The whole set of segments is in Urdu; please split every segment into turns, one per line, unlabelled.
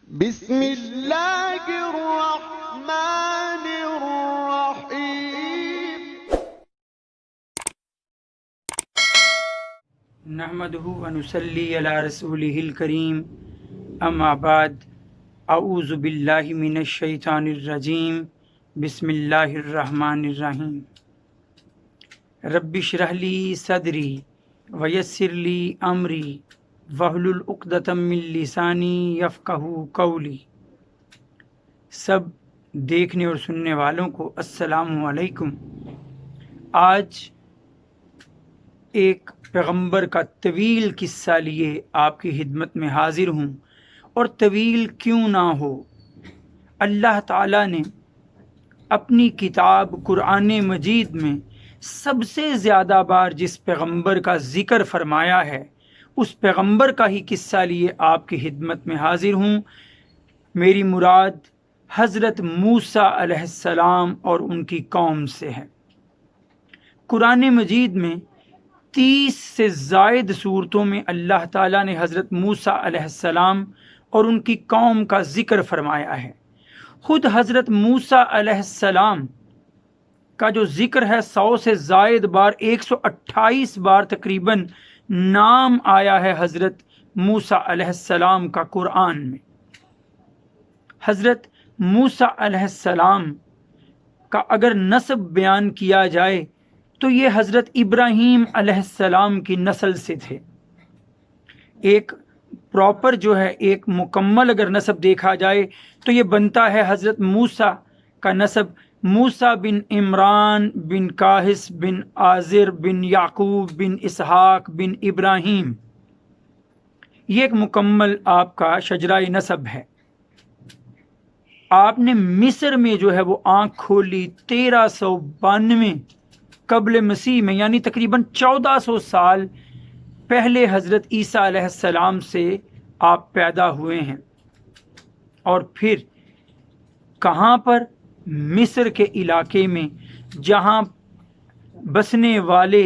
بسم اللہ الرحمن الرحیم
نحمده ونصلي على رسوله الكريم اما بعد اعوذ باللہ من الشیطان الرجیم بسم اللہ الرحمن الرحیم رب اشرح لی صدری ویسر لی امری واحلل عقدۃ من لسانی یفقہوا قولی۔ سب دیکھنے اور سننے والوں کو السلام علیکم۔ آج ایک پیغمبر کا طویل قصہ لیے آپ کی خدمت میں حاضر ہوں، اور طویل کیوں نہ ہو، اللہ تعالیٰ نے اپنی کتاب قرآن مجید میں سب سے زیادہ بار جس پیغمبر کا ذکر فرمایا ہے، اس پیغمبر کا ہی قصہ لیے آپ کی خدمت میں حاضر ہوں۔ میری مراد حضرت موسیٰ علیہ السلام اور ان کی قوم سے ہے۔ قرآن مجید میں 30 سے زائد صورتوں میں اللہ تعالیٰ نے حضرت موسیٰ علیہ السلام اور ان کی قوم کا ذکر فرمایا ہے۔ خود حضرت موسیٰ علیہ السلام کا جو ذکر ہے 100 سے زائد بار، 128 بار تقریباً نام آیا ہے حضرت موسیٰ علیہ السلام کا قرآن میں۔ حضرت موسیٰ علیہ السلام کا اگر نسب بیان کیا جائے تو یہ حضرت ابراہیم علیہ السلام کی نسل سے تھے۔ ایک پراپر جو ہے، ایک مکمل اگر نسب دیکھا جائے تو یہ بنتا ہے حضرت موسیٰ کا نسب موسیٰ بن عمران بن کاہس بن آزر بن یعقوب بن اسحاق بن ابراہیم۔ یہ ایک مکمل آپ کا شجرہ نسب ہے۔ آپ نے مصر میں جو ہے وہ آنکھ کھولی 1392 قبل مسیح میں، یعنی تقریباً 1400 سال پہلے حضرت عیسیٰ علیہ السلام سے آپ پیدا ہوئے ہیں۔ اور پھر کہاں پر؟ مصر کے علاقے میں، جہاں بسنے والے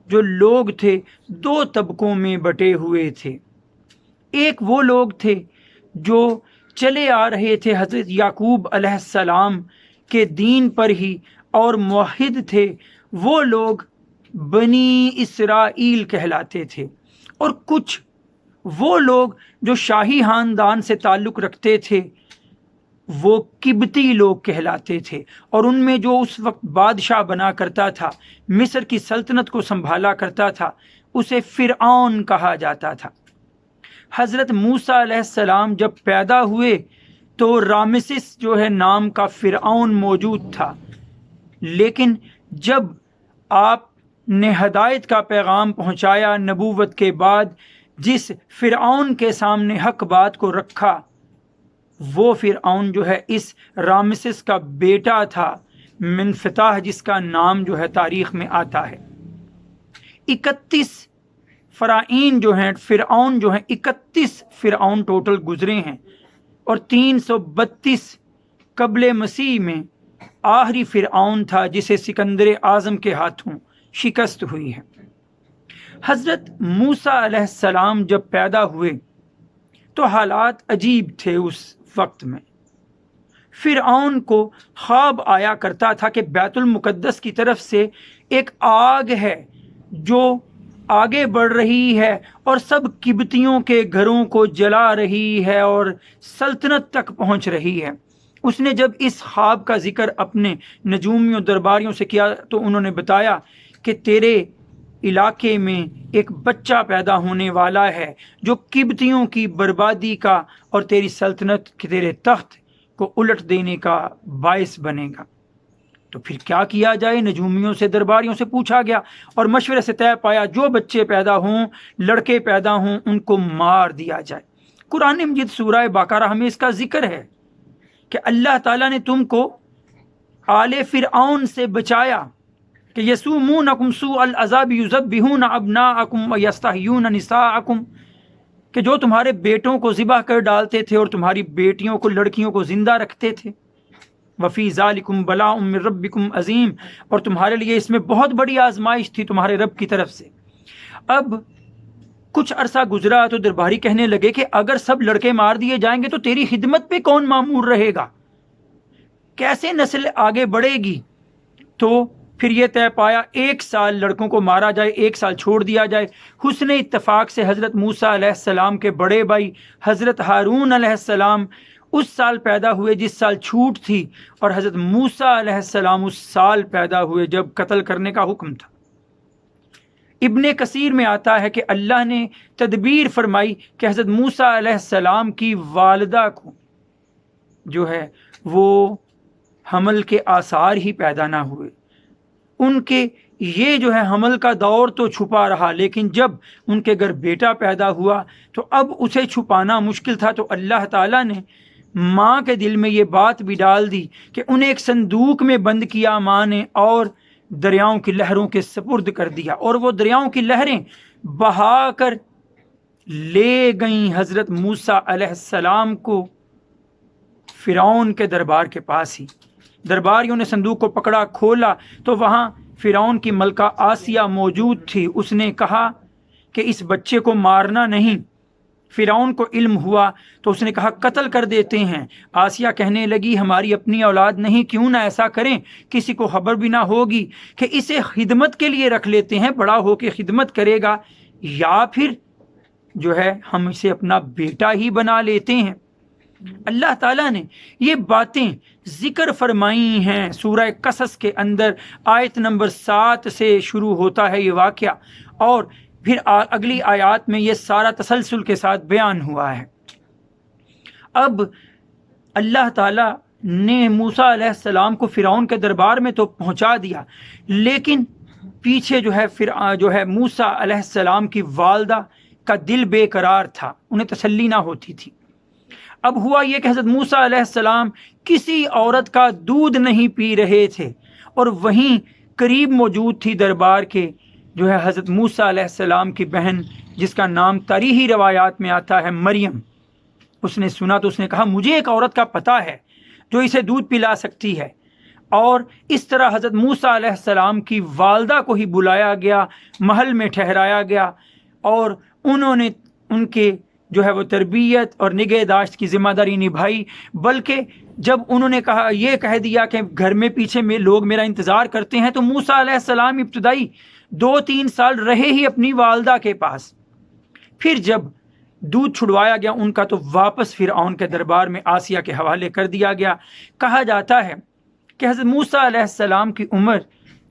جو لوگ تھے 2 طبقوں میں بٹے ہوئے تھے۔ ایک وہ لوگ تھے جو چلے آ رہے تھے حضرت یعقوب علیہ السلام کے دین پر ہی اور موحد تھے، وہ لوگ بنی اسرائیل کہلاتے تھے۔ اور کچھ وہ لوگ جو شاہی خاندان سے تعلق رکھتے تھے، وہ قبطی لوگ کہلاتے تھے، اور ان میں جو اس وقت بادشاہ بنا کرتا تھا، مصر کی سلطنت کو سنبھالا کرتا تھا، اسے فرعون کہا جاتا تھا۔ حضرت موسیٰ علیہ السلام جب پیدا ہوئے تو رامسس جو ہے نام کا فرعون موجود تھا، لیکن جب آپ نے ہدایت کا پیغام پہنچایا نبوت کے بعد، جس فرعون کے سامنے حق بات کو رکھا، وہ فرعون جو ہے اس رامسس کا بیٹا تھا منفتاح، جس کا نام جو ہے تاریخ میں آتا ہے۔ 31 فرعون جو ہیں، 31 فرعون ٹوٹل گزرے ہیں، اور 332 قبل مسیح میں آخری فرعون تھا جسے سکندر اعظم کے ہاتھوں شکست ہوئی ہے۔ حضرت موسیٰ علیہ السلام جب پیدا ہوئے تو حالات عجیب تھے۔ اس وقت میں فرعون کو خواب آیا کرتا تھا کہ بیت المقدس کی طرف سے ایک آگ ہے جو آگے بڑھ رہی ہے اور سب قبطیوں کے گھروں کو جلا رہی ہے اور سلطنت تک پہنچ رہی ہے۔ اس نے جب اس خواب کا ذکر اپنے نجومیوں درباریوں سے کیا تو انہوں نے بتایا کہ تیرے علاقے میں ایک بچہ پیدا ہونے والا ہے جو قبطیوں کی بربادی کا اور تیری سلطنت کے تیرے تخت کو الٹ دینے کا باعث بنے گا۔ تو پھر کیا کیا جائے؟ نجومیوں سے، درباریوں سے پوچھا گیا اور مشورے سے طے پایا جو بچے پیدا ہوں، لڑکے پیدا ہوں، ان کو مار دیا جائے۔ قرآن مجید سورہ بقرہ ہمیں اس کا ذکر ہے کہ اللہ تعالیٰ نے تم کو آل فرعون سے بچایا کہ یسومونکم سوء العذاب یذبحون ابناءکم ویستحیون نساءکم، کہ جو تمہارے بیٹوں کو ذبح کر ڈالتے تھے اور تمہاری بیٹیوں کو، لڑکیوں کو زندہ رکھتے تھے۔ وفی ذالکم بلاء من ربکم عظیم، اور تمہارے لیے اس میں بہت بڑی آزمائش تھی تمہارے رب کی طرف سے۔ اب کچھ عرصہ گزرا تو درباری کہنے لگے کہ اگر سب لڑکے مار دیے جائیں گے تو تیری خدمت پہ کون مامور رہے گا، کیسے نسل آگے بڑھے گی؟ تو پھر یہ طے پایا 1 سال لڑکوں کو مارا جائے، 1 سال چھوڑ دیا جائے۔ حسن اتفاق سے حضرت موسیٰ علیہ السلام کے بڑے بھائی حضرت ہارون علیہ السلام اس سال پیدا ہوئے جس سال چھوٹ تھی، اور حضرت موسیٰ علیہ السلام اس سال پیدا ہوئے جب قتل کرنے کا حکم تھا۔ ابن کثیر میں آتا ہے کہ اللہ نے تدبیر فرمائی کہ حضرت موسیٰ علیہ السلام کی والدہ کو جو ہے وہ حمل کے آثار ہی پیدا نہ ہوئے، ان کے یہ جو ہے حمل کا دور تو چھپا رہا، لیکن جب ان کے گھر بیٹا پیدا ہوا تو اب اسے چھپانا مشکل تھا، تو اللہ تعالیٰ نے ماں کے دل میں یہ بات بھی ڈال دی کہ انہیں ایک صندوق میں بند کیا ماں نے، اور دریاؤں کی لہروں کے سپرد کر دیا، اور وہ دریاؤں کی لہریں بہا کر لے گئیں حضرت موسیٰ علیہ السلام کو فرعون کے دربار کے پاس ہی۔ درباریوں نے صندوق کو پکڑا، کھولا تو وہاں فرعون کی ملکہ آسیہ موجود تھی۔ اس نے کہا کہ اس بچے کو مارنا نہیں۔ فرعون کو علم ہوا تو اس نے کہا قتل کر دیتے ہیں۔ آسیہ کہنے لگی ہماری اپنی اولاد نہیں، کیوں نہ ایسا کریں، کسی کو خبر بھی نہ ہوگی، کہ اسے خدمت کے لیے رکھ لیتے ہیں، بڑا ہو کے خدمت کرے گا، یا پھر جو ہے ہم اسے اپنا بیٹا ہی بنا لیتے ہیں۔ اللہ تعالیٰ نے یہ باتیں ذکر فرمائی ہیں سورہ قصص کے اندر، آیت نمبر 7 سے شروع ہوتا ہے یہ واقعہ، اور پھر اگلی آیات میں یہ سارا تسلسل کے ساتھ بیان ہوا ہے۔ اب اللہ تعالیٰ نے موسیٰ علیہ السلام کو فرعون کے دربار میں تو پہنچا دیا، لیکن پیچھے جو ہے موسیٰ علیہ السلام کی والدہ کا دل بے قرار تھا، انہیں تسلی نہ ہوتی تھی۔ اب ہوا یہ کہ حضرت موسیٰ علیہ السلام کسی عورت کا دودھ نہیں پی رہے تھے، اور وہیں قریب موجود تھی دربار کے جو ہے حضرت موسیٰ علیہ السلام کی بہن، جس کا نام تاریخی روایات میں آتا ہے مریم۔ اس نے سنا تو اس نے کہا مجھے ایک عورت کا پتہ ہے جو اسے دودھ پلا سکتی ہے، اور اس طرح حضرت موسیٰ علیہ السلام کی والدہ کو ہی بلایا گیا، محل میں ٹھہرایا گیا، اور انہوں نے ان کے جو ہے وہ تربیت اور نگہداشت کی ذمہ داری نبھائی۔ بلکہ جب انہوں نے کہا یہ کہہ دیا کہ گھر میں پیچھے میں لوگ میرا انتظار کرتے ہیں، تو موسیٰ علیہ السلام ابتدائی 2-3 سال رہے ہی اپنی والدہ کے پاس۔ پھر جب دودھ چھڑوایا گیا ان کا تو واپس فرعون کے دربار میں آسیہ کے حوالے کر دیا گیا۔ کہا جاتا ہے کہ حضرت موسیٰ علیہ السلام کی عمر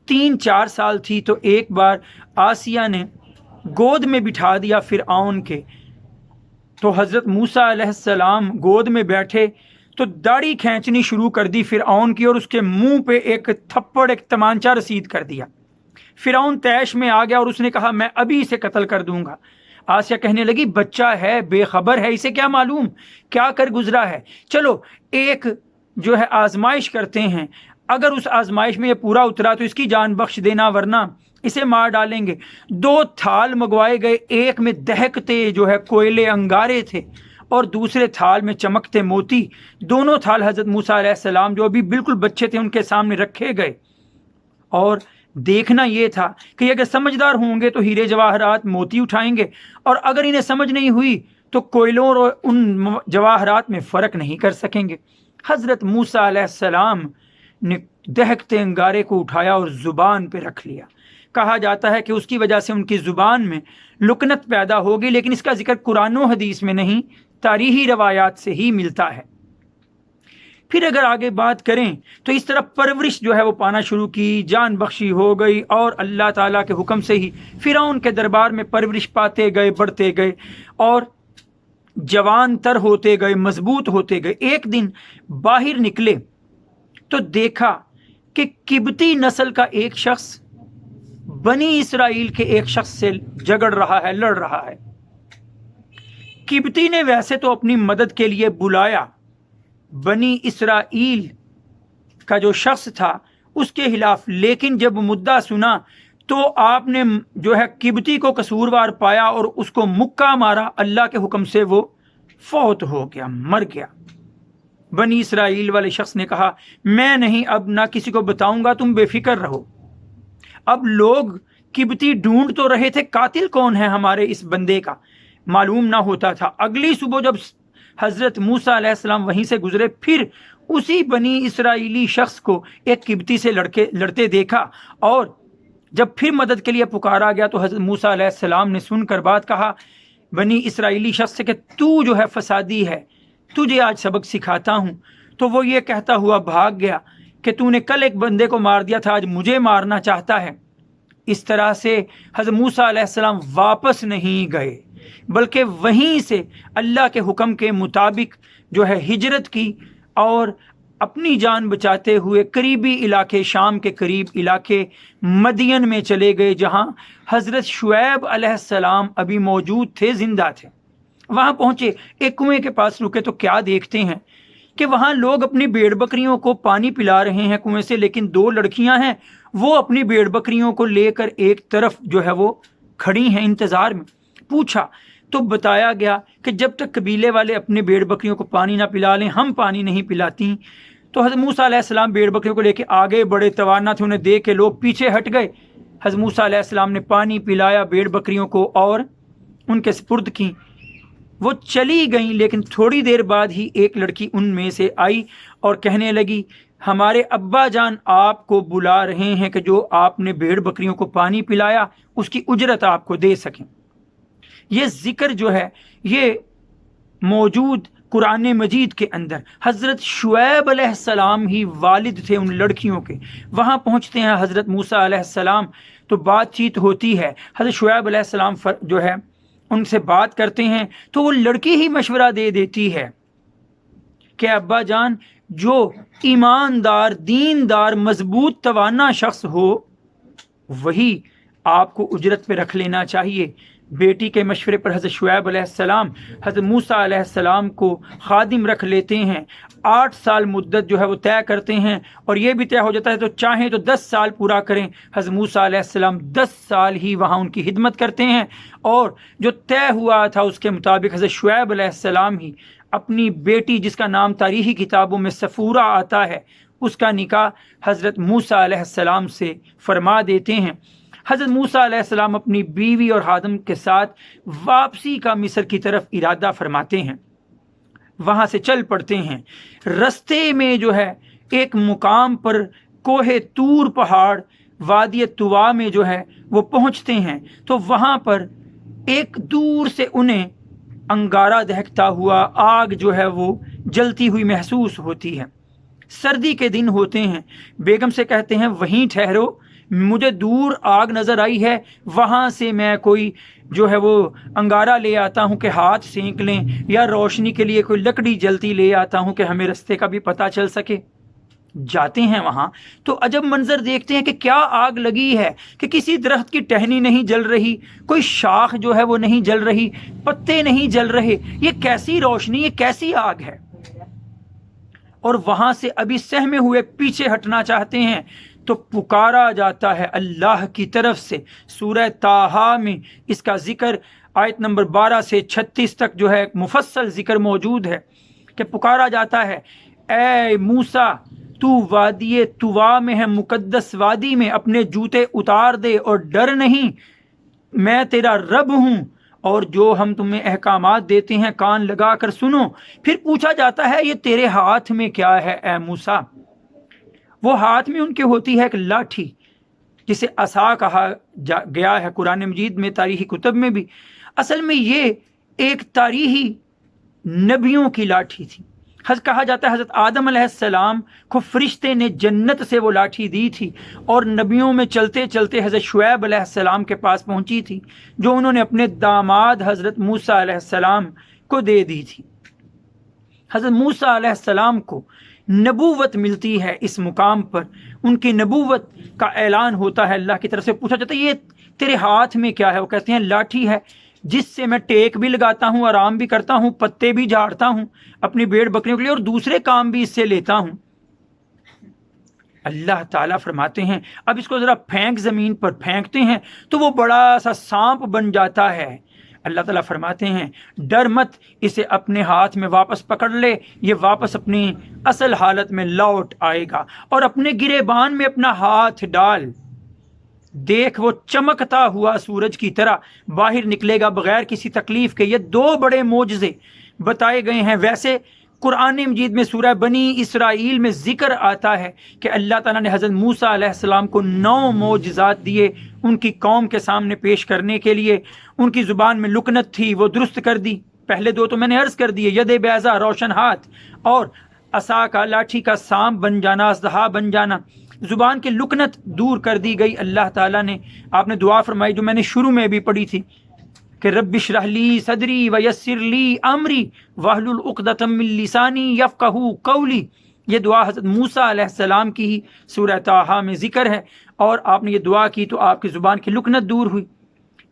3-4 سال تھی تو ایک بار آسیہ نے گود میں بٹھا دیا فرعون کے، تو حضرت موسیٰ علیہ السلام گود میں بیٹھے تو داڑھی کھینچنی شروع کر دی فرعون کی، اور اس کے منہ پہ ایک تھپڑ، ایک تمانچہ رسید کر دیا۔ فرعون طیش میں آ گیا اور اس نے کہا میں ابھی اسے قتل کر دوں گا۔ آسیہ کہنے لگی بچہ ہے، بے خبر ہے، اسے کیا معلوم کیا کر گزرا ہے، چلو ایک جو ہے آزمائش کرتے ہیں، اگر اس آزمائش میں یہ پورا اترا تو اس کی جان بخش دینا، ورنہ اسے مار ڈالیں گے۔ 2 تھال منگوائے گئے، ایک میں دہکتے جو ہے کوئلے انگارے تھے، اور دوسرے تھال میں چمکتے موتی۔ دونوں تھال حضرت موسیٰ علیہ السلام جو ابھی بالکل بچے تھے ان کے سامنے رکھے گئے، اور دیکھنا یہ تھا کہ اگر سمجھدار ہوں گے تو ہیرے جواہرات موتی اٹھائیں گے، اور اگر انہیں سمجھ نہیں ہوئی تو کوئلوں اور ان جواہرات میں فرق نہیں کر سکیں گے۔ حضرت موسیٰ علیہ السلام نے دہکتے انگارے کو اٹھایا اور زبان پہ رکھ لیا۔ کہا جاتا ہے کہ اس کی وجہ سے ان کی زبان میں لکنت پیدا ہوگی، لیکن اس کا ذکر قرآن و حدیث میں نہیں، تاریخی روایات سے ہی ملتا ہے۔ پھر اگر آگے بات کریں تو اس طرح پرورش جو ہے وہ پانا شروع کی، جان بخشی ہو گئی، اور اللہ تعالیٰ کے حکم سے ہی فرعون کے دربار میں پرورش پاتے گئے، بڑھتے گئے، اور جوان تر ہوتے گئے، مضبوط ہوتے گئے۔ ایک دن باہر نکلے تو دیکھا کہ قبطی نسل کا ایک شخص بنی اسرائیل کے ایک شخص سے جھگڑ رہا ہے، لڑ رہا ہے۔ قبطی نے ویسے تو اپنی مدد کے لیے بلایا، بنی اسرائیل کا جو شخص تھا اس کے خلاف، لیکن جب مدعا سنا تو آپ نے جو ہے قبطی کو قصوروار پایا اور اس کو مکہ مارا۔ اللہ کے حکم سے وہ فوت ہو گیا، مر گیا۔ بنی اسرائیل والے شخص نے کہا میں نہیں، اب نہ کسی کو بتاؤں گا، تم بے فکر رہو۔ اب لوگ قبطی ڈھونڈ تو رہے تھے قاتل کون ہے ہمارے اس بندے کا، معلوم نہ ہوتا تھا۔ اگلی صبح جب حضرت موسیٰ علیہ السلام وہیں سے گزرے، پھر اسی بنی اسرائیلی شخص کو ایک قبطی سے لڑتے دیکھا، اور جب پھر مدد کے لیے پکارا گیا تو حضرت موسیٰ علیہ السلام نے سن کر بات کہا بنی اسرائیلی شخص سے کہ تو جو ہے فسادی ہے، تجھے آج سبق سکھاتا ہوں۔ تو وہ یہ کہتا ہوا بھاگ گیا کہ تو نے کل ایک بندے کو مار دیا تھا، آج مجھے مارنا چاہتا ہے۔ اس طرح سے حضرت موسیٰ علیہ السلام واپس نہیں گئے، بلکہ وہیں سے اللہ کے حکم کے مطابق جو ہے ہجرت کی، اور اپنی جان بچاتے ہوئے قریبی علاقے، شام کے قریب علاقے مدین میں چلے گئے، جہاں حضرت شعیب علیہ السلام ابھی موجود تھے، زندہ تھے۔ وہاں پہنچے، ایک کنویں کے پاس رکے تو کیا دیکھتے ہیں کہ وہاں لوگ اپنی بھیڑ بکریوں کو پانی پلا رہے ہیں کنویں سے، لیکن دو لڑکیاں ہیں، وہ اپنی بھیڑ بکریوں کو لے کر ایک طرف جو ہے وہ کھڑی ہیں انتظار میں۔ پوچھا تو بتایا گیا کہ جب تک قبیلے والے اپنے بھیڑ بکریوں کو پانی نہ پلا لیں، ہم پانی نہیں پلاتی۔ تو حضرت موسیٰ علیہ السلام بھیڑ بکریوں کو لے کے آگے بڑے، توانا تھے، انہیں دیکھ کے لوگ پیچھے ہٹ گئے۔ حضرت موسیٰ علیہ السلام نے پانی پلایا بھیڑ بکریوں کو اور ان کے سپرد کی۔ وہ چلی گئیں، لیکن تھوڑی دیر بعد ہی ایک لڑکی ان میں سے آئی اور کہنے لگی ہمارے ابا جان آپ کو بلا رہے ہیں کہ جو آپ نے بھیڑ بکریوں کو پانی پلایا اس کی اجرت آپ کو دے سکیں۔ یہ ذکر جو ہے یہ موجود قرآن مجید کے اندر۔ حضرت شعیب علیہ السلام ہی والد تھے ان لڑکیوں کے۔ وہاں پہنچتے ہیں حضرت موسیٰ علیہ السلام تو بات چیت ہوتی ہے، حضرت شعیب علیہ السلام جو ہے ان سے بات کرتے ہیں تو وہ لڑکی ہی مشورہ دے دیتی ہے کہ ابا جان جو ایماندار، دیندار، مضبوط، توانا شخص ہو وہی آپ کو اجرت پہ رکھ لینا چاہیے۔ بیٹی کے مشورے پر حضرت شعیب علیہ السلام حضرت موسیٰ علیہ السلام کو خادم رکھ لیتے ہیں۔ 8 سال مدت جو ہے وہ طے کرتے ہیں، اور یہ بھی طے ہو جاتا ہے تو چاہیں تو 10 سال پورا کریں۔ حضرت موسیٰ علیہ السلام 10 سال ہی وہاں ان کی خدمت کرتے ہیں، اور جو طے ہوا تھا اس کے مطابق حضرت شعیب علیہ السلام ہی اپنی بیٹی، جس کا نام تاریخی کتابوں میں صفورہ آتا ہے، اس کا نکاح حضرت موسیٰ علیہ السلام سے فرما دیتے ہیں۔ حضرت موسیٰ علیہ السلام اپنی بیوی اور خادم کے ساتھ واپسی کا مصر کی طرف ارادہ فرماتے ہیں، وہاں سے چل پڑتے ہیں۔ رستے میں جو ہے ایک مقام پر کوہ طور پہاڑ وادی طوا میں جو ہے وہ پہنچتے ہیں، تو وہاں پر ایک دور سے انہیں انگارہ دہکتا ہوا، آگ جو ہے وہ جلتی ہوئی محسوس ہوتی ہے۔ سردی کے دن ہوتے ہیں، بیگم سے کہتے ہیں وہیں ٹھہرو، مجھے دور آگ نظر آئی ہے، وہاں سے میں کوئی جو ہے وہ انگارہ لے آتا ہوں کہ ہاتھ سینک لیں، یا روشنی کے لیے کوئی لکڑی جلتی لے آتا ہوں کہ ہمیں رستے کا بھی پتہ چل سکے۔ جاتے ہیں وہاں تو عجب منظر دیکھتے ہیں کہ کیا آگ لگی ہے کہ کسی درخت کی ٹہنی نہیں جل رہی، کوئی شاخ جو ہے وہ نہیں جل رہی، پتے نہیں جل رہے، یہ کیسی روشنی، یہ کیسی آگ ہے۔ اور وہاں سے ابھی سہمے ہوئے پیچھے ہٹنا چاہتے ہیں تو پکارا جاتا ہے اللہ کی طرف سے۔ سورہ طٰہٰ میں اس کا ذکر آیت نمبر 12 سے 36 تک جو ہے مفصل ذکر موجود ہے کہ پکارا جاتا ہے اے موسیٰ تو وادی طوا میں ہے، مقدس وادی میں، اپنے جوتے اتار دے اور ڈر نہیں، میں تیرا رب ہوں، اور جو ہم تمہیں احکامات دیتے ہیں کان لگا کر سنو۔ پھر پوچھا جاتا ہے یہ تیرے ہاتھ میں کیا ہے اے موسیٰ؟ وہ ہاتھ میں ان کے ہوتی ہے ایک لاٹھی، جسے عصا کہا گیا ہے قرآن مجید میں، تاریخی کتب میں بھی۔ اصل میں یہ ایک تاریخی نبیوں کی لاٹھی تھی۔ کہا جاتا ہے حضرت آدم علیہ السلام کو فرشتے نے جنت سے وہ لاٹھی دی تھی، اور نبیوں میں چلتے چلتے حضرت شعیب علیہ السلام کے پاس پہنچی تھی، جو انہوں نے اپنے داماد حضرت موسیٰ علیہ السلام کو دے دی تھی۔ حضرت موسیٰ علیہ السلام کو نبوت ملتی ہے اس مقام پر، ان کی نبوت کا اعلان ہوتا ہے اللہ کی طرف سے۔ پوچھا جاتا ہے یہ تیرے ہاتھ میں کیا ہے؟ وہ کہتے ہیں لاٹھی ہے، جس سے میں ٹیک بھی لگاتا ہوں، آرام بھی کرتا ہوں، پتے بھی جھاڑتا ہوں اپنی بھیڑ بکریوں کے لیے، اور دوسرے کام بھی اس سے لیتا ہوں۔ اللہ تعالیٰ فرماتے ہیں اب اس کو ذرا پھینک، زمین پر پھینکتے ہیں تو وہ بڑا سا سانپ بن جاتا ہے۔ اللہ تعالیٰ فرماتے ہیں ڈر مت، اسے اپنے ہاتھ میں واپس پکڑ لے، یہ واپس اپنی اصل حالت میں لوٹ آئے گا، اور اپنے گریبان میں اپنا ہاتھ ڈال، دیکھ وہ چمکتا ہوا سورج کی طرح باہر نکلے گا بغیر کسی تکلیف کے۔ یہ دو بڑے معجزے بتائے گئے ہیں۔ ویسے قرآن مجید میں سورہ بنی اسرائیل میں ذکر آتا ہے کہ اللہ تعالیٰ نے حضرت موسیٰ علیہ السلام کو 9 معجزات دیے ان کی قوم کے سامنے پیش کرنے کے لیے۔ ان کی زبان میں لکنت تھی، وہ درست کر دی۔ پہلے 2 تو میں نے عرض کر دیے، ید بیضا روشن ہاتھ، اور عصا کا لاٹھی کا سانپ بن جانا، اژدہا بن جانا۔ زبان کی لکنت دور کر دی گئی اللہ تعالیٰ نے۔ آپ نے دعا فرمائی جو میں نے شروع میں بھی پڑھی تھی کہ رب اشرح لی صدری ویسر لی امری واحلل عقدۃ من لسانی یفقہوا قولی۔ یہ دعا حضرت موسیٰ علیہ السلام کی ہی سورہ طٰہٰ میں ذکر ہے، اور آپ نے یہ دعا کی تو آپ کی زبان کی لکنت دور ہوئی۔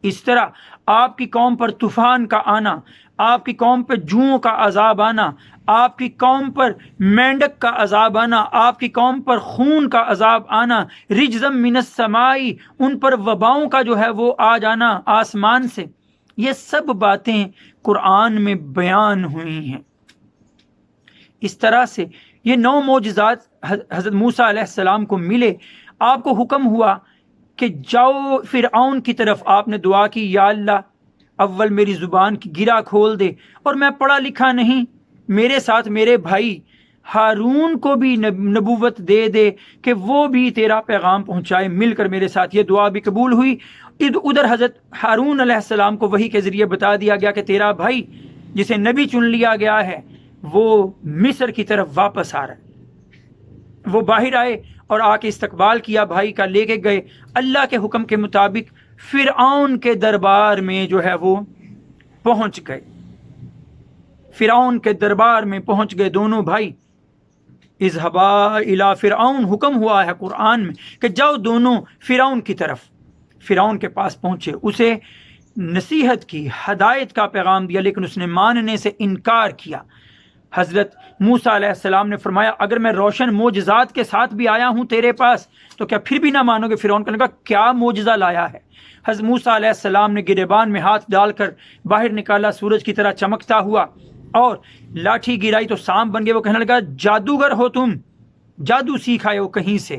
اس طرح آپ کی قوم پر طوفان کا آنا، آپ کی قوم پر جوؤں کا عذاب آنا، آپ کی قوم پر مینڈک کا عذاب آنا، آپ کی قوم پر خون کا عذاب آنا، رجزم من السماء، ان پر وباؤں کا جو ہے وہ آ جانا آسمان سے، یہ سب باتیں قرآن میں بیان ہوئی ہیں۔ اس طرح سے یہ 9 معجزات حضرت موسیٰ علیہ السلام کو ملے۔ آپ کو حکم ہوا کہ جاؤ فرعون کی طرف۔ آپ نے دعا کی، یا اللہ اول میری زبان کی گرہ کھول دے، اور میں پڑھا لکھا نہیں، میرے ساتھ میرے بھائی ہارون کو بھی نبوت دے دے کہ وہ بھی تیرا پیغام پہنچائے مل کر میرے ساتھ۔ یہ دعا بھی قبول ہوئی۔ ادھر حضرت ہارون علیہ السلام کو وحی کے ذریعے بتا دیا گیا کہ تیرا بھائی جسے نبی چن لیا گیا ہے وہ مصر کی طرف واپس آ رہا ہے۔ وہ باہر آئے اور آ کے استقبال کیا بھائی کا، لے کے گئے اللہ کے حکم کے مطابق فرعون کے دربار میں جو ہے وہ پہنچ گئے۔ فرعون کے دربار میں پہنچ گئے دونوں بھائی۔ اذهبا الی فرعون، حکم ہوا ہے قرآن میں کہ جاؤ دونوں فرعون کی طرف۔ فرعون کے پاس پہنچے، اسے نصیحت کی، ہدایت کا پیغام دیا، لیکن اس نے ماننے سے انکار کیا۔ حضرت موسیٰ علیہ السلام نے فرمایا اگر میں روشن معجزات کے ساتھ بھی آیا ہوں تیرے پاس تو کیا پھر بھی نہ مانو گے؟ فرعون کہنے لگا کیا معجزہ لایا ہے؟ حضرت موسیٰ علیہ السلام نے گریبان میں ہاتھ ڈال کر باہر نکالا، سورج کی طرح چمکتا ہوا، اور لاٹھی گرائی تو سانپ بن گئے۔ وہ کہنے لگا جادوگر ہو تم، جادو سیکھ آئے ہو کہیں سے،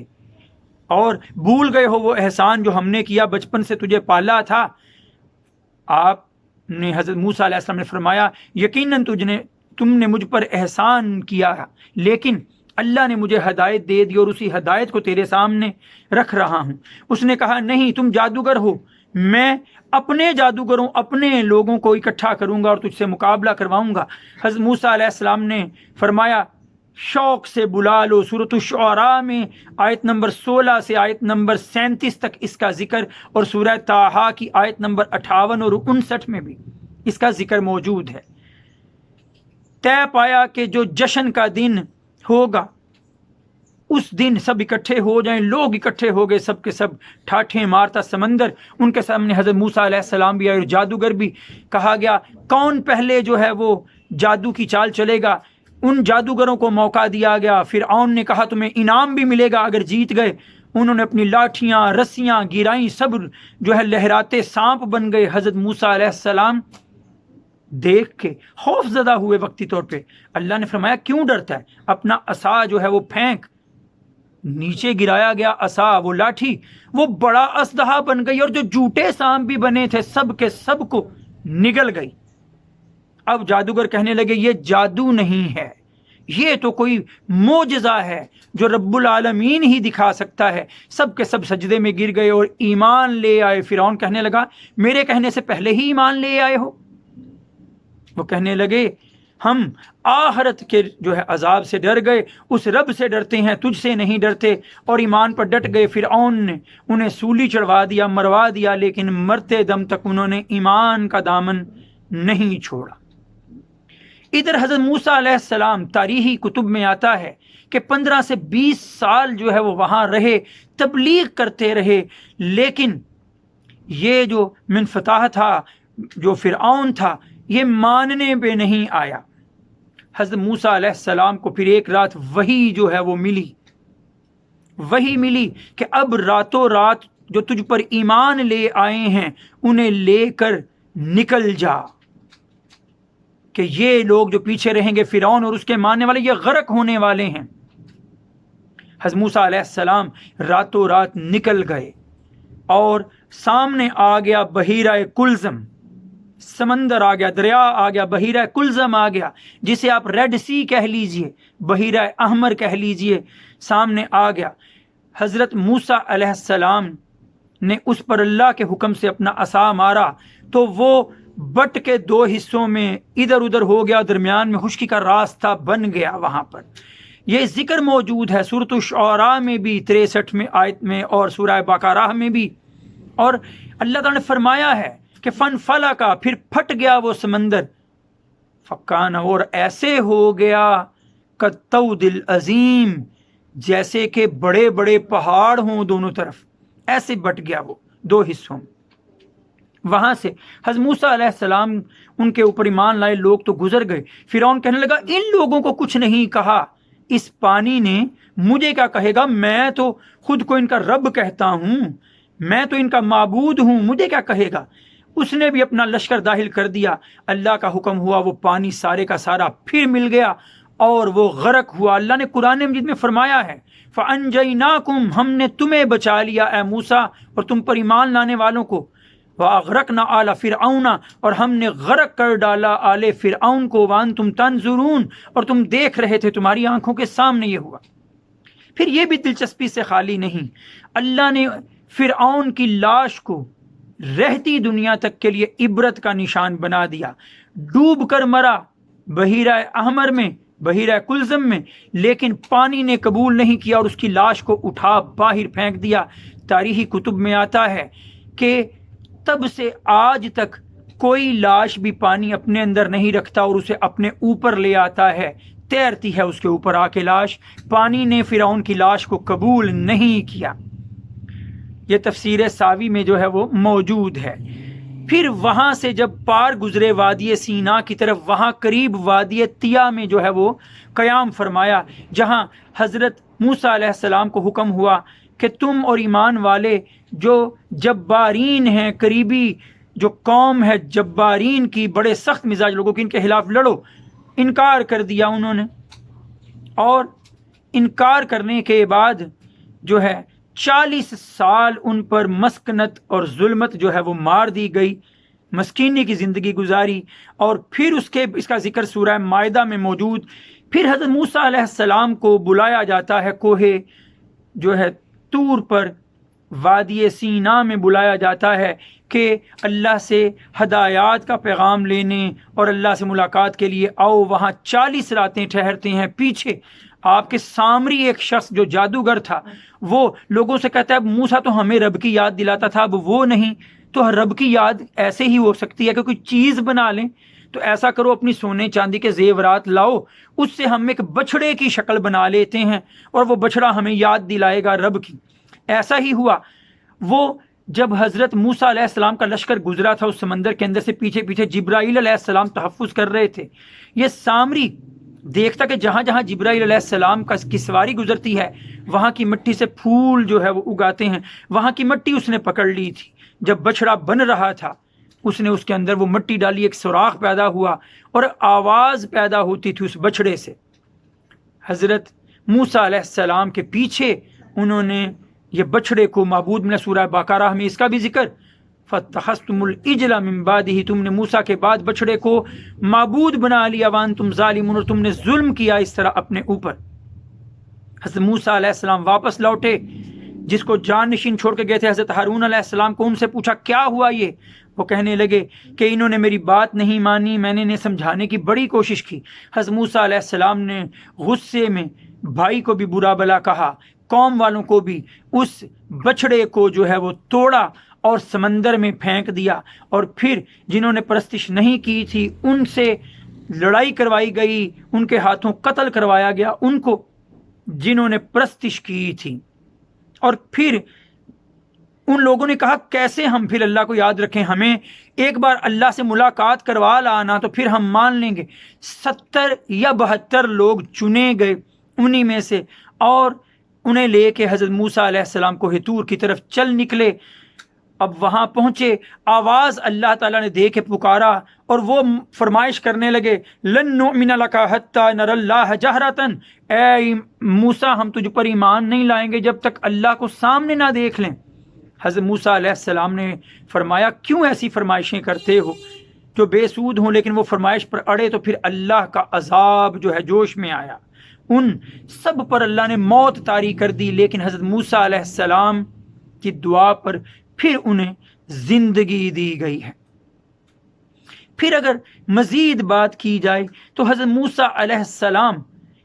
اور بھول گئے ہو وہ احسان جو ہم نے کیا، بچپن سے تجھے پالا تھا۔ آپ نے حضرت موسیٰ علیہ السلام نے فرمایا یقیناً تم نے مجھ پر احسان کیا، لیکن اللہ نے مجھے ہدایت دے دی اور اسی ہدایت کو تیرے سامنے رکھ رہا ہوں۔ اس نے کہا نہیں تم جادوگر ہو، میں اپنے جادوگروں اپنے لوگوں کو اکٹھا کروں گا اور تجھ سے مقابلہ کرواؤں گا۔ حضرت موسیٰ علیہ السلام نے فرمایا شوق سے بلا لو۔ سورۃ الشعراء میں آیت نمبر 16 سے آیت نمبر 37 تک اس کا ذکر، اور سورہ طٰہٰ کی آیت نمبر 58 اور 59 میں بھی اس کا ذکر موجود ہے۔ طے پایا کہ جو جشن کا دن ہوگا اس دن سب اکٹھے ہو جائیں۔ لوگ اکٹھے ہو گئے، سب کے سب ٹھاٹھیں مارتا سمندر ان کے سامنے۔ حضرت موسیٰ علیہ السلام بھی آئے اور جادوگر بھی۔ کہا گیا کون پہلے جو ہے وہ جادو کی چال چلے گا؟ ان جادوگروں کو موقع دیا گیا۔ فرعون نے کہا تمہیں انعام بھی ملے گا اگر جیت گئے۔ انہوں نے اپنی لاٹھیاں رسیاں گرائیں، سب جو ہے لہراتے سانپ بن گئے۔ حضرت موسیٰ علیہ السلام دیکھ کے خوف زدہ ہوئے وقتی طور پہ۔ اللہ نے فرمایا کیوں ڈرتا ہے؟ اپنا عصا جو ہے وہ پھینک۔ نیچے گرایا گیا عصا، وہ لاٹھی وہ بڑا اژدہا بن گئی، اور جو جھوٹے سانپ بھی بنے تھے سب کے سب کو نگل گئی۔ اب جادوگر کہنے لگے یہ جادو نہیں ہے، یہ تو کوئی معجزہ ہے جو رب العالمین ہی دکھا سکتا ہے۔ سب کے سب سجدے میں گر گئے اور ایمان لے آئے۔ فرعون کہنے لگا میرے کہنے سے پہلے ہی ایمان لے آئے ہو؟ وہ کہنے لگے ہم آخرت کے جو ہے عذاب سے ڈر گئے، اس رب سے ڈرتے ہیں، تجھ سے نہیں ڈرتے، اور ایمان پر ڈٹ گئے۔ فرعون نے انہیں سولی چڑھوا دیا، مروا دیا، لیکن مرتے دم تک انہوں نے ایمان کا دامن نہیں چھوڑا۔ ادھر حضرت موسیٰ علیہ السلام تاریخی کتب میں آتا ہے کہ 15 سے 20 سال جو ہے وہ وہاں رہے، تبلیغ کرتے رہے، لیکن یہ جو منفتح تھا، جو فرعون تھا، یہ ماننے پہ نہیں آیا۔ حضرت موسیٰ علیہ السلام کو پھر ایک رات وحی جو ہے وہ ملی کہ اب راتوں رات جو تجھ پر ایمان لے آئے ہیں انہیں لے کر نکل جا، کہ یہ لوگ جو پیچھے رہیں گے فرعون اور اس کے ماننے والے یہ غرق ہونے والے ہیں۔ حضرت موسیٰ علیہ السلام راتوں رات نکل گئے اور سامنے آ گیا بحیرہ کلزم، سمندر آ گیا، دریا آ گیا، بحیرہ کلزم آ گیا، جسے آپ ریڈ سی کہہ لیجئے، بحیرہ احمر کہہ لیجئے، سامنے آ گیا۔ حضرت موسیٰ علیہ السلام نے اس پر اللہ کے حکم سے اپنا عصا مارا تو وہ بٹ کے دو حصوں میں ادھر ادھر ہو گیا، درمیان میں خشکی کا راستہ بن گیا۔ وہاں پر یہ ذکر موجود ہے سورۃ الشعراء میں بھی 63 آیت میں اور سورہ بقرہ میں بھی، اور اللہ تعالیٰ نے فرمایا ہے کہ فن فلا کا، پھر پھٹ گیا وہ سمندر، فکان، اور ایسے ہو گیا کالطود العظیم، جیسے کہ بڑے بڑے پہاڑ ہوں دونوں طرف، ایسے بٹ گیا وہ دو حصوں میں۔ وہاں سے حضرت موسیٰ علیہ السلام ان کے اوپر ایمان لائے لوگ تو گزر گئے۔ فرعون کہنے لگا ان لوگوں کو کچھ نہیں کہا، اس پانی نے مجھے کیا کہے گا، میں تو خود کو ان کا رب کہتا ہوں، میں تو ان کا معبود ہوں، مجھے کیا کہے گا۔ اس نے بھی اپنا لشکر داخل کر دیا، اللہ کا حکم ہوا، وہ پانی سارے کا سارا پھر مل گیا اور وہ غرق ہوا۔ اللہ نے قرآن مجید میں فرمایا ہے فَأَنْجَيْنَاكُمْ، ہم نے تمہیں بچا لیا اے موسیٰ اور تم پر ایمان لانے والوں کو، وَأَغْرَقْنَا آلَ فِرْعَوْنَ، اور ہم نے غرق کر ڈالا آل فرعون کو، وَأَنْتُمْ تَنْظُرُونَ، اور تم دیکھ رہے تھے، تمہاری آنکھوں کے سامنے یہ ہوا۔ پھر یہ بھی دلچسپی سے خالی نہیں، اللہ نے فرعون کی لاش کو رہتی دنیا تک کے لیے عبرت کا نشان بنا دیا، ڈوب کر مرا بحیرہ احمر میں، بحیرہ کلزم میں، لیکن پانی نے قبول نہیں کیا اور اس کی لاش کو اٹھا باہر پھینک دیا۔ تاریخی کتب میں آتا ہے کہ تب سے آج تک کوئی لاش بھی پانی اپنے اندر نہیں رکھتا اور اسے اپنے اوپر لے آتا ہے، تیرتی ہے اس کے اوپر آ کے لاش۔ پانی نے فرعون کی لاش کو قبول نہیں کیا، یہ تفسیر ساوی میں جو ہے وہ موجود ہے۔ پھر وہاں سے جب پار گزرے وادی سینا کی طرف، وہاں قریب وادی طیہ میں جو ہے وہ قیام فرمایا، جہاں حضرت موسیٰ علیہ السلام کو حکم ہوا کہ تم اور ایمان والے جو جبارین ہیں، قریبی جو قوم ہے جبارین کی، بڑے سخت مزاج لوگوں کی، ان کے خلاف لڑو۔ انکار کر دیا انہوں نے، اور انکار کرنے کے بعد جو ہے 40 سال ان پر مسکنت اور ظلمت جو ہے وہ مار دی گئی، مسکینی کی زندگی گزاری۔ اور پھر اس کا ذکر سورہ مائدہ میں موجود۔ پھر حضرت موسیٰ علیہ السلام کو بلایا جاتا ہے کوہ جو ہے طور پر، وادی سینا میں بلایا جاتا ہے کہ اللہ سے ہدایات کا پیغام لینے اور اللہ سے ملاقات کے لیے آؤ۔ وہاں 40 راتیں ٹھہرتے ہیں۔ پیچھے آپ کے سامری ایک شخص جو جادوگر تھا، وہ لوگوں سے کہتا ہے موسیٰ تو ہمیں رب کی یاد دلاتا تھا، اب وہ نہیں، تو رب کی یاد ایسے ہی ہو سکتی ہے کہ کوئی چیز بنا لیں، تو ایسا کرو اپنی سونے چاندی کے زیورات لاؤ، اس سے ہم ایک بچڑے کی شکل بنا لیتے ہیں اور وہ بچڑا ہمیں یاد دلائے گا رب کی۔ ایسا ہی ہوا۔ وہ جب حضرت موسیٰ علیہ السلام کا لشکر گزرا تھا اس سمندر کے اندر سے، پیچھے پیچھے جبرائیل علیہ السلام تحفظ کر رہے تھے۔ یہ سامری دیکھتا کہ جہاں جہاں جبرائیل علیہ السلام کی سواری گزرتی ہے وہاں کی مٹی سے پھول جو ہے وہ اگاتے ہیں، وہاں کی مٹی اس نے پکڑ لی تھی۔ جب بچڑا بن رہا تھا اس نے اس کے اندر وہ مٹی ڈالی، ایک سوراخ پیدا ہوا اور آواز پیدا ہوتی تھی اس بچڑے سے۔ حضرت موسیٰ علیہ السلام کے پیچھے انہوں نے یہ بچڑے کو معبود میں، سورہ بقرہ میں اس کا بھی ذکر، فَاتَّخَذْتُمُ الْعِجْلَ مِن بَعْدِهِ، تم نے موسیٰ کے بعد بچڑے کو معبود بنا لیا، وَأَنْتُمْ ظَالِمُونَ، اور تم نے ظلم کیا اس طرح اپنے اوپر۔ حضرت موسیٰ علیہ السلام واپس لوٹے، جس کو جان نشین چھوڑ کے گئے تھے حضرت ہارون علیہ السلام کو، ان سے پوچھا کیا ہوا یہ؟ وہ کہنے لگے کہ انہوں نے میری بات نہیں مانی، میں نے انہیں سمجھانے کی بڑی کوشش کی۔ حضرت موسیٰ علیہ السلام نے غصے میں بھائی کو بھی برا بلا کہا، قوم والوں کو بھی، اس بچڑے کو جو ہے وہ توڑا اور سمندر میں پھینک دیا، اور پھر جنہوں نے پرستش نہیں کی تھی ان سے لڑائی کروائی گئی، ان کے ہاتھوں قتل کروایا گیا ان کو جنہوں نے پرستش کی تھی۔ اور پھر ان لوگوں نے کہا کیسے ہم پھر اللہ کو یاد رکھیں، ہمیں ایک بار اللہ سے ملاقات کروا لانا تو پھر ہم مان لیں گے۔ 70 یا 72 لوگ چنے گئے انہی میں سے، اور انہیں لے کے حضرت موسیٰ علیہ السلام کو طور کی طرف چل نکلے۔ اب وہاں پہنچے، آواز اللہ تعالیٰ نے دے کے پکارا اور وہ فرمائش کرنے لگے لن نؤمن لک حتی نری اللہ جہرۃ، اے موسیٰ ہم تجھ پر ایمان نہیں لائیں گے جب تک اللہ کو سامنے نہ دیکھ لیں۔ حضرت موسیٰ علیہ السلام نے فرمایا کیوں ایسی فرمائشیں کرتے ہو جو بے سود ہوں؟ لیکن وہ فرمائش پر اڑے تو پھر اللہ کا عذاب جو ہے جوش میں آیا، ان سب پر اللہ نے موت طاری کر دی، لیکن حضرت موسیٰ علیہ السلام کی دعا پر پھر انہیں زندگی دی گئی ہے۔ پھر اگر مزید بات کی جائے تو حضرت موسیٰ علیہ السلام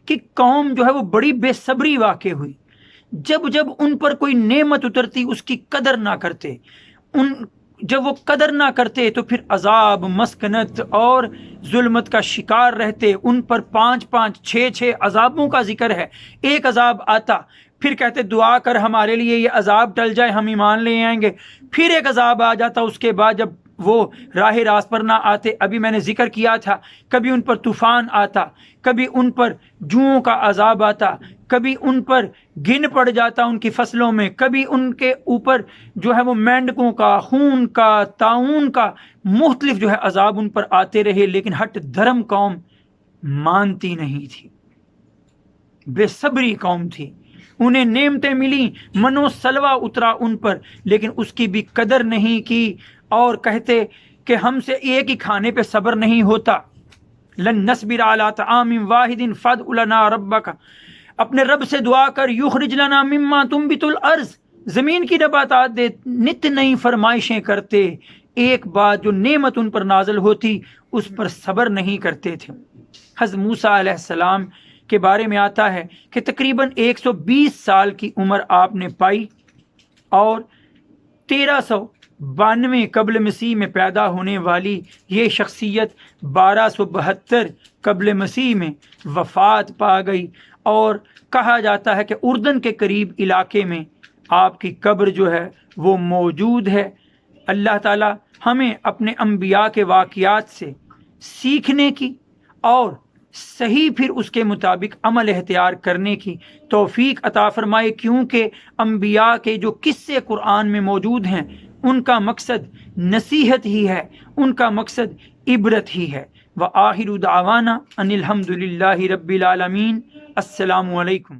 کی قوم جو ہے وہ بڑی بے صبری واقع ہوئی، جب جب ان پر کوئی نعمت اترتی اس کی قدر نہ کرتے، جب وہ قدر نہ کرتے تو پھر عذاب، مسکنت اور ظلمت کا شکار رہتے۔ ان پر 5 6 عذابوں کا ذکر ہے۔ ایک عذاب آتا پھر کہتے دعا کر ہمارے لیے یہ عذاب ٹل جائے، ہم ایمان لے آئیں گے۔ پھر ایک عذاب آ جاتا، اس کے بعد جب وہ راہ راست پر نہ آتے، ابھی میں نے ذکر کیا تھا، کبھی ان پر طوفان آتا، کبھی ان پر جوؤں کا عذاب آتا، کبھی ان پر گن پڑ جاتا ان کی فصلوں میں، کبھی ان کے اوپر جو ہے وہ مینڈکوں کا، خون کا، طاعون کا مختلف جو ہے عذاب ان پر آتے رہے، لیکن ہٹ دھرم قوم مانتی نہیں تھی، بے صبری قوم تھی۔ انہیں نعمتیں ملی، منو سلوا اترا ان پر، لیکن اس کی بھی قدر نہیں کی، اور کہتے کہ ہم سے ایک ہی کھانے پہ صبر نہیں ہوتا۔ لن نصبر علی طعام واحد فادع لنا ربک، اپنے رب سے دعا کر، یخرج لنا مما تنبت الارض، زمین کی نباتات دے۔ نت نئی فرمائشیں کرتے، ایک بات جو نعمت ان پر نازل ہوتی اس پر صبر نہیں کرتے تھے۔ حضرت موسیٰ علیہ السلام کے بارے میں آتا ہے کہ تقریباً 120 سال کی عمر آپ نے پائی، اور 1392 قبل مسیح میں پیدا ہونے والی یہ شخصیت 1272 قبل مسیح میں وفات پا گئی، اور کہا جاتا ہے کہ اردن کے قریب علاقے میں آپ کی قبر جو ہے وہ موجود ہے۔ اللہ تعالی ہمیں اپنے انبیاء کے واقعات سے سیکھنے کی اور صحیح پھر اس کے مطابق عمل اختیار کرنے کی توفیق عطا فرمائے، کیونکہ انبیاء کے جو قصے قرآن میں موجود ہیں ان کا مقصد نصیحت ہی ہے، ان کا مقصد عبرت ہی ہے۔ وآخر دعوانا ان الحمد للہ رب العالمین۔ السلام علیکم۔